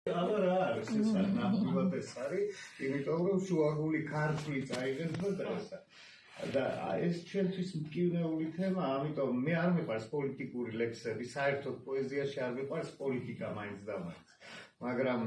არა არის ეს ნამდვილად ეს არის, იმიტომ რომ შუაგული ქართული წაიღეს დღესა. და ეს ჩვენთვის მტკივნეული თემა, ამიტომ მე არ მიყვარს პოლიტიკური ლექსები, საერთოდ პოეზიაში არ მიყვარს პოლიტიკა მაინც და მაინც. მაგრამ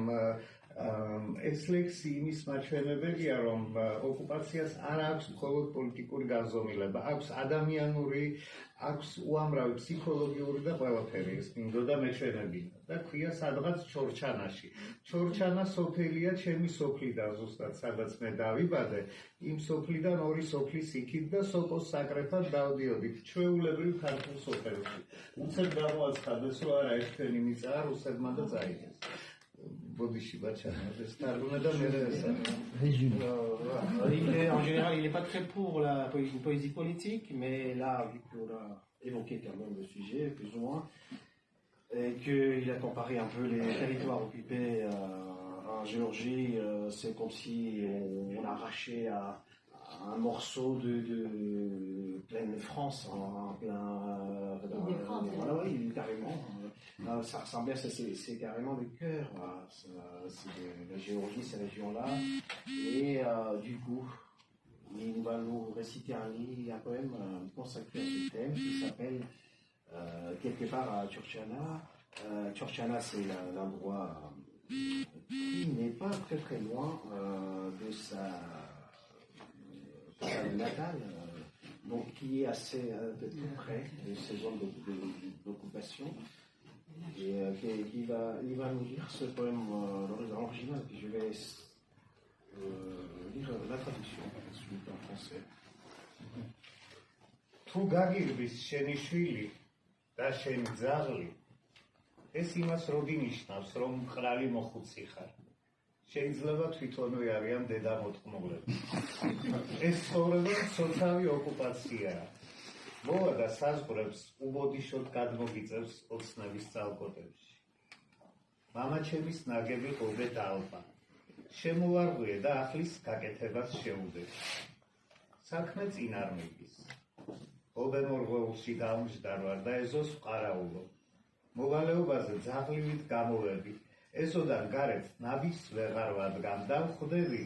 ეს ლექსი იმის მაჩვენებელია, რომ ოკუპაციას არ აქვს მხოლოდ პოლიტიკური განზომილება, აქვს ადამიანური, აქვს უამრავი ფსიქოლოგიური და ყველაფერი ეს მინდოდა მეჩვენებინა და ქვია სადღაც ჩორჩანაში. ჩორჩანა სოფელია ჩემი სოფლიდან ზუსტად, სადაც მე დავიბადე, იმ სოფლიდან 2 სოფლის იქით და სოკოს საკრეფად დავდიოდით ჩვეულებრივ ქართულ სოფელში. უცებ გამოაცხადეს, რომ არა ეს ჩვენი მიწაა, რუსებმა და წაიღეს. En général, il n'est pas très pour la poésie politique, mais là, vu qu'on a évoqué quand même le sujet, plus ou moins, et qu'il a comparé un peu les territoires occupés en Géorgie, c'est comme si on arrachait un morceau de pleine France, en plein... voilà, oui, carrément. Ça ressemblait, c'est carrément le cœur, la Géorgie, ces régions-là. Et du coup, il va nous réciter un poème consacré à ce thème qui s'appelle quelque part à Tchortchana. Tchortchana, c'est l'endroit qui n'est pas très très loin de sa natale, donc qui est assez de tout près de ces zones d'occupation. Et il va nous lire ce poème dans l'original, puis je vais lire la traduction ensuite en français. თუ გაგირბის შენი შვილი და შენი ძაღლი, ეს იმას როდი ნიშნავს, რომ მყრალი მოხუცი ხარ. შეიძლება თვითონვე არიან დედამოწყმულები. ეს ცხოვრება მცოცავი ოკუპაციაა. მოვა და საზღვრებს უბოდიშოდ გადმოგიწევს ოცნების ძალკოდებში. მამაჩემის ნაგები ღობე დალპა. შემოვარღვიე და ახლის გაკეთებას შეუდე. საქმე წინ არ მიგის. ღობე მორღვეულში დაუმჯდარ ვარ და ეზოს ვყარაულო. მოვალეობაზე ძაღლივით გამოვები. ეზოდან გარეთ ნაბის ვეღარ ვადგამ და ვხვდები,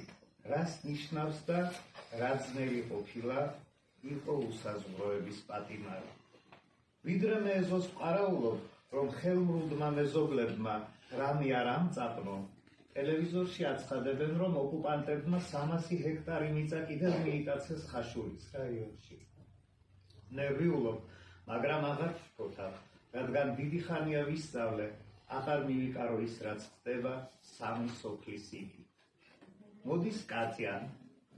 რას ნიშნავს და რა ძნელი ყოფილა იყო უსაზღვროების პატიმარი. ვიდრე მე ეზოს ვყარაულობ, რომ ხელმრუდმა მეზობლებმა რამე არ ამწაფნო, ტელევიზორში აცხადებენ, რომ ოკუპანტებმა 300 ჰექტარი მიწა კიდევ მიიტაცეს ხაშურის რაიონში. ნერვიულობ, მაგრამ აღარ ვფოთავ, რადგან დიდი ხანია ვისწავლე, აღარ მივიკარო ის, რაც ხდება 3 სოფლის იგივე. მოდის კატიან,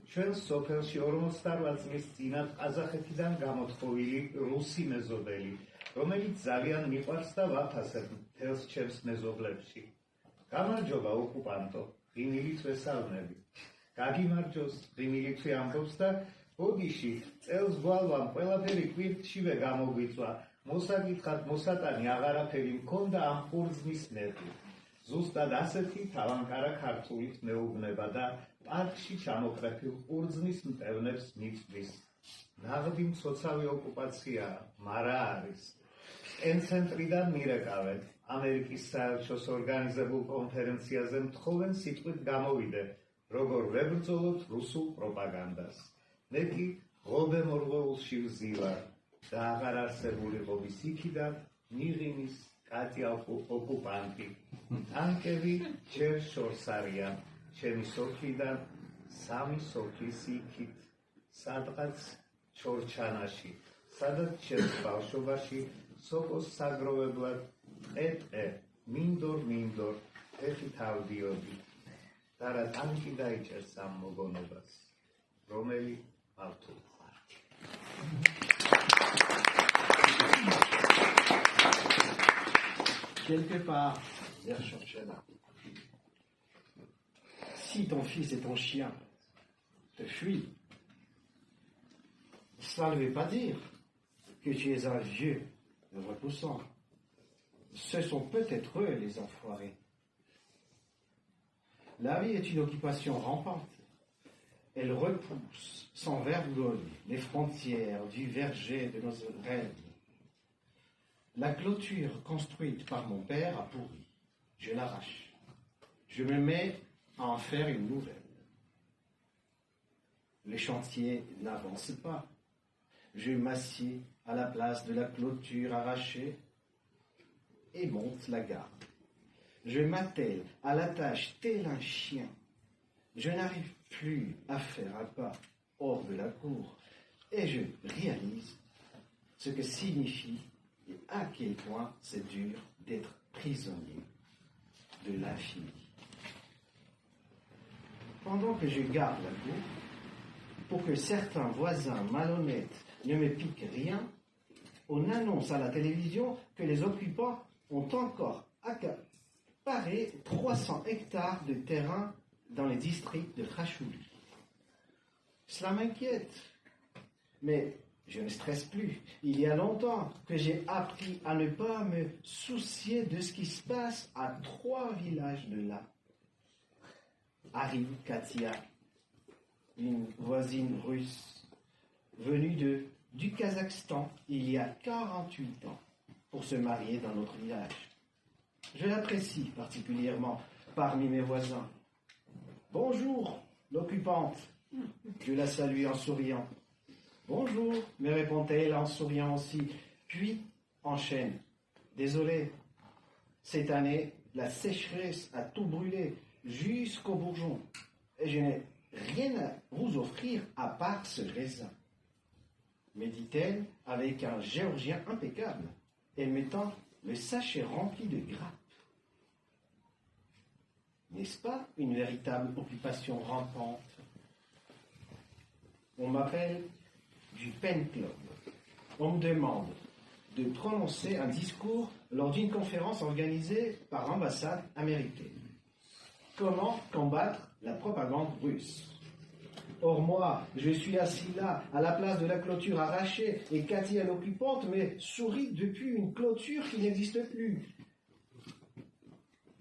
ჩვენ სოფელში 48 წლის წინათ ყაზახეთიდან გამოთხოვილი რუსი მეზობელი, რომელიც ძალიან მიყვარს და ვაფასებ მთელს ჩემს მეზობლებში. გამარჯობა ოკუპანტო, ღიმილით ვესალმები. გაგიმარჯოს, ღიმილით ვამბობს და ბოდიში წელს გვალვამ ყველაფერი კვირტშივე გამოგვიწვა. მოსაკითხად მოსატანი აღარაფერი მქონდა ამ ყურძნის ნერვი. ზუსტად ასეთი თავანკარა ქართულით მეუბნება და პარკში ჩამოყრეფილ ყურძნის მტევნებს მიწვის. ნაღდი მცოცავი ოკუპაციაა, მარა არის. კენცენტრიდან მირეკავენ, ამერიკის საელჩოს ორგანიზებულ კონფერენციაზე მთხოვენ სიტყვით გამოვიდე, როგორ ვებრძოლოთ რუსულ პროპაგანდას. მე კი ღობე მორღვეულში ვზივარ და აღარ არსებული ღობის იქიდან მიღიმის კატია ოკუპანტი. ტანკები ჯერ შორს არიან, ჩემი სოფლიდან 3 სოფლის იქით, სადღაც ჩორჩანაში, სადაც ჩემს ბავშვობაში სოკოს საგროვებლად ტყე, მინდორ, ფეხით ავდიოდი. და რა ტანკი დაიჭერს ამ მოგონებას, რომელი ავთულ ხარ. Quelque part, vers Tchortchana, si ton fils et ton chien te fuient, cela ne veut pas dire que tu es un vieux repoussant. Ce sont peut-être eux les enfoirés. La vie est une occupation rampante. Elle repousse sans vergogne les frontières du verger de nos rêves. La clôture construite par mon père a pourri. Je l'arrache. je me mets à en faire une nouvelle. Le chantier n'avance pas. Je m'assieds à la place de la clôture arrachée et monte la garde. Je m'attelle à la tâche tel un chien. Je n'arrive plus à faire un pas hors de la cour et je réalise ce que signifie et à quel point c'est dur d'être prisonnier de l'infini. Pendant que je garde la cour, pour que certains voisins malhonnêtes ne me piquent rien, on annonce à la télévision que les occupants ont encore accaparé 300 hectares de terrain dans les districts de Khachouli. Cela m'inquiète, mais je ne stresse plus. Il y a longtemps que j'ai appris à ne pas me soucier de ce qui se passe à 3 villages de là. Arrive Katia, une voisine russe, venue du Kazakhstan il y a 48 ans pour se marier dans notre village. Je l'apprécie particulièrement parmi mes voisins. Bonjour, l'occupante. Je la salue en souriant. Bonjour, me répond-elle en souriant aussi, puis enchaîne. Désolé, cette année, la sécheresse a tout brûlé jusqu'au bourgeon. Et je n'ai rien à vous offrir à part ce raisin. Me dit-elle avec un géorgien impeccable et mettant le sachet rempli de grappes. N'est-ce pas une véritable occupation rampante? On m'appelle du Pen Club. On me demande de prononcer un discours lors d'une conférence organisée par l'ambassade américaine. Comment combattre la propagande russe? Or moi, je suis assis là, à la place de la clôture arrachée, et Katia l'occupante me sourit depuis une clôture qui n'existe plus.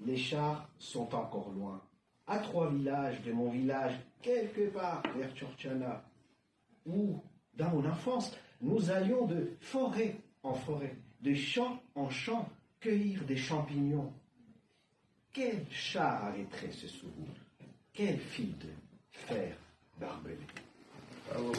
Les chars sont encore loin, à 3 villages de mon village, quelque part vers Tchortchana, où, dans mon enfance, nous allions de forêt en forêt, de champ en champ, cueillir des champignons. Quel char arrêterait ce sourd? Quel fil de fer barbelé? Bravo.